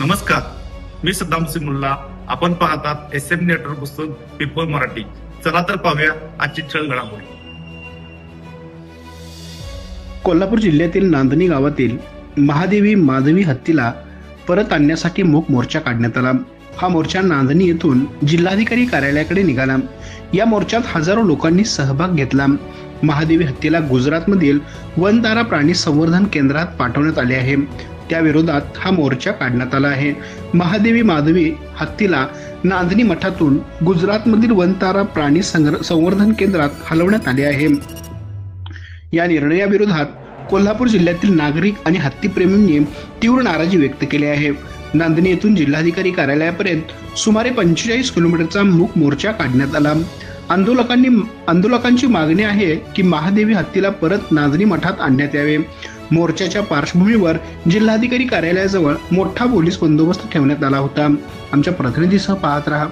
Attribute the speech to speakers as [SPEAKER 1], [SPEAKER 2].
[SPEAKER 1] नमस्कार, मी सद्दाम सिंग मुल्ला. आपण पाहतात SM नेटवर्क पुस्तक पीपल मराठी. चला तर पाहूया आजची ठळक घडामोडी.
[SPEAKER 2] कोल्हापूर जिल्ह्यातील नांदणी गावातील महादेवी माधवी हत्तीला परत आणण्यासाठी मूक मोर्चा काढण्यात आला. हा मोर्चा नांदणी येथून जिल्हाधिकारी कार्यालयाकडे निघाला. या मोर्चात हजारो लोकांनी सहभाग घेतला. महादेवी हत्तीला गुजरातमधील वनतारा प्राणी संवर्धन केंद्रात पाठवण्यात आले आहे. त्या विरोधात हा मोर्चा काढण्यात आला आहे. महादेवी माधवी हत्तीला नांदणी मठातून गुजरातमधील वनतारा प्राणी संवर्धन केंद्रात हलवण्यात आले आहे. या निर्णयाविरोधात कोल्हापूर जिल्ह्यातील नागरिक आणि हत्तीप्रेमींनी तीव्र नाराजी व्यक्त केली आहे. नांदणी येथून जिल्हाधिकारी कार्यालयापर्यंत सुमारे 45 किलोमीटरचा मूक मोर्चा काढण्यात आला. आंदोलकांची मागणी आहे की महादेवी हत्तीला परत नांदणी मठात आणण्यात यावे. मोर्चाच्या पार्श्वभूमीवर जिल्हाधिकारी कार्यालयाजवळ मोठा पोलीस बंदोबस्त ठेवण्यात आला होता. आमच्या प्रतिनिधीसह पाहत रहा